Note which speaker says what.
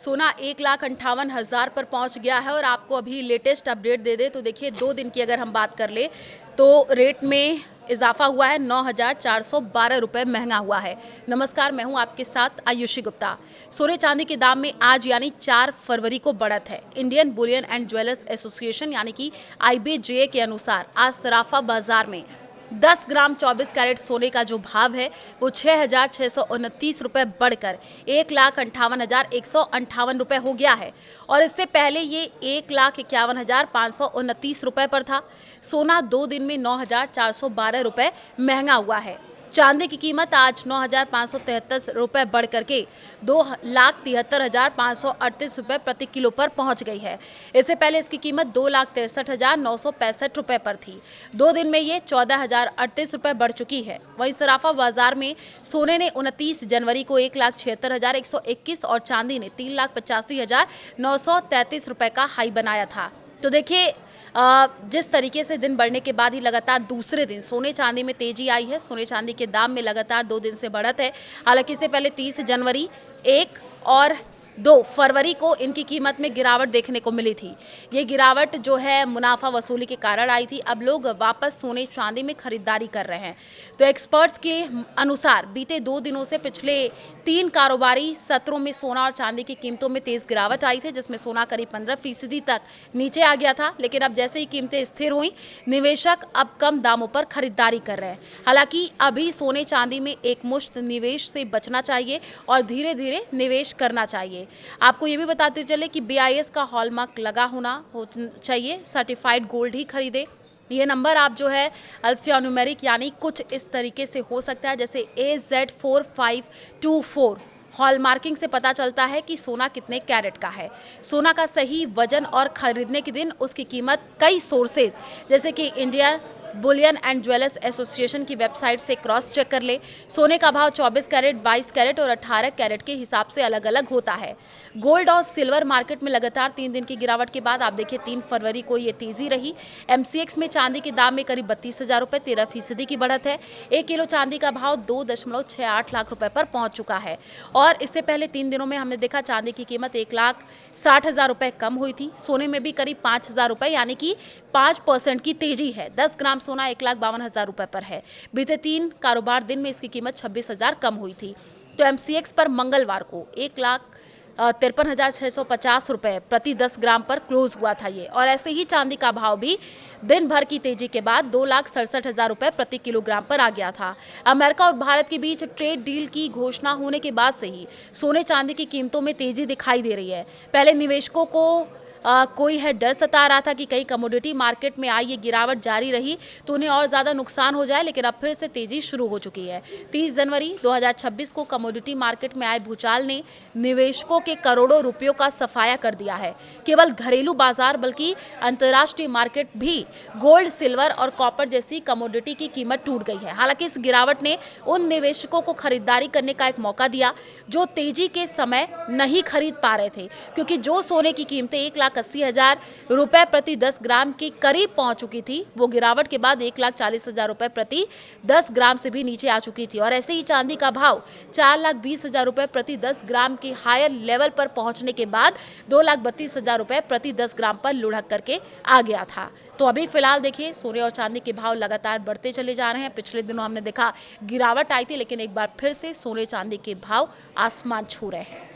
Speaker 1: सोना 1,58,000 पर पहुंच गया है और आपको अभी लेटेस्ट अपडेट दे दे तो देखिए 2 दिन की अगर हम बात कर ले तो रेट में इजाफा हुआ है। 9,412 रुपये महंगा हुआ है। नमस्कार, मैं हूं आपके साथ आयुषी गुप्ता। सोने चांदी के दाम में आज यानी 4 फरवरी को बढ़त है। Indian Boolean and jewellers association यानी कि IBJA के अनुसार आज सराफा बाजार में 10 ग्राम 24 कैरेट सोने का जो भाव है वो 6,629 रुपये बढ़कर 1,58,158 रुपये हो गया है और इससे पहले ये 1,51,529 रुपये पर था। सोना 2 दिन में 9,412 रुपये महंगा हुआ है। चांदी की कीमत आज 9,573 रुपये बढ़ करके 2,73,538 रुपये प्रति किलो पर पहुंच गई है। इससे पहले इसकी कीमत 2,63,965 रुपये पर थी। 2 दिन में ये 14,038 रुपये बढ़ चुकी है। वहीं सराफा बाजार में सोने ने 29 जनवरी को 1,76,121 और चांदी ने 3,85,933 रुपये का हाई बनाया था। तो देखिए जिस तरीके से दिन बढ़ने के बाद ही लगातार दूसरे दिन सोने चांदी में तेजी आई है। सोने चांदी के दाम में लगातार 2 दिन से बढ़त है। हालांकि इससे पहले 30 जनवरी 1 और 2 फरवरी को इनकी कीमत में गिरावट देखने को मिली थी। ये गिरावट जो है मुनाफा वसूली के कारण आई थी। अब लोग वापस सोने चांदी में खरीदारी कर रहे हैं। तो एक्सपर्ट्स के अनुसार बीते 2 दिनों से पिछले 3 कारोबारी सत्रों में सोना और चांदी की कीमतों में तेज गिरावट आई थी, जिसमें सोना करीब 15% तक नीचे आ गया था। लेकिन अब जैसे ही कीमतें स्थिर हुई, निवेशक अब कम दामों पर खरीदारी कर रहे हैं। हालांकि अभी सोने चांदी में एकमुश्त निवेश से बचना चाहिए और धीरे धीरे निवेश करना चाहिए। आपको ये भी बताते चले कि BIS का हॉलमार्क लगा होना चाहिए। सर्टिफाइड गोल्ड ही खरीदे। ये नंबर आप जो है अल्फान्यूमेरिक यानी कुछ इस तरीके से हो सकता है, जैसे AZ4524 हॉलमार्किंग से पता चलता है कि सोना कितने कैरेट का है। सोना का सही वजन और खरीदने के दिन उसकी कीमत कई सोर्सेज जैसे कि India Boolean and jewellers association की वेबसाइट से क्रॉस चेक कर ले। सोने का भाव 24 कैरेट, 22 कैरेट और 18 कैरेट के हिसाब से अलग अलग होता है। गोल्ड और सिल्वर मार्केट में लगातार 3 दिन की गिरावट के बाद आप देखिए 3 फरवरी को ये तेजी रही। MCX में चांदी के दाम में करीब 32,000 रुपये 13% की बढ़त है। 1 किलो चांदी का भाव 2.68 लाख रुपए पर पहुंच चुका है और इससे पहले 3 दिनों में हमने देखा चांदी की कीमत 1,60,000 रुपये कम हुई थी। सोने में भी करीब 5,000 रुपये यानी कि 5% की तेजी है। 10 ग्राम सोना 1,52,000 रुपये पर है। बीते 3 कारोबार दिन में इसकी कीमत 26,000 कम हुई थी। तो MCX पर मंगलवार को 1,53,650 रुपये प्रति 10 ग्राम पर क्लोज हुआ था ये। और ऐसे ही चांदी का भाव भी दिन भर की तेजी के बाद 2,67,000 रुपये प्रति किलोग्राम पर आ गया था। अमेरिका और भारत के बीच ट्रेड डील की घोषणा होने के बाद से ही सोने चांदी की कीमतों में तेजी दिखाई दे रही है। पहले निवेशकों को कोई है डर सता रहा था कि कहीं कमोडिटी मार्केट में आई ये गिरावट जारी रही तो उन्हें और ज़्यादा नुकसान हो जाए, लेकिन अब फिर से तेज़ी शुरू हो चुकी है। 30 जनवरी 2026 को कमोडिटी मार्केट में आए भूचाल ने निवेशकों के करोड़ों रुपयों का सफाया कर दिया है। केवल घरेलू बाजार बल्कि अंतर्राष्ट्रीय मार्केट भी गोल्ड, सिल्वर और कॉपर जैसी कमोडिटी की कीमत टूट गई है। हालांकि इस गिरावट ने उन निवेशकों को खरीदारी करने का एक मौका दिया जो तेजी के समय नहीं खरीद पा रहे थे, क्योंकि जो सोने की कीमतें 1,80,000 रुपये प्रति 10 ग्राम के करीब पहुंच चुकी थी, वो गिरावट के बाद 1,40,000 रुपये प्रति 10 ग्राम से भी नीचे आ चुकी थी। और ऐसे ही चांदी का भाव 4,20,000 रुपये प्रति 10 ग्राम के हायर लेवल पर पहुंचने के बाद 2,32,000 रुपये प्रति 10 ग्राम पर लुढ़क करके आ गया था। तो अभी फिलहाल देखिए सोने और चांदी के भाव लगातार बढ़ते चले जा रहे हैं। पिछले दिनों हमने देखा गिरावट आई थी, लेकिन एक बार फिर से सोने चांदी के भाव आसमान छू रहे हैं।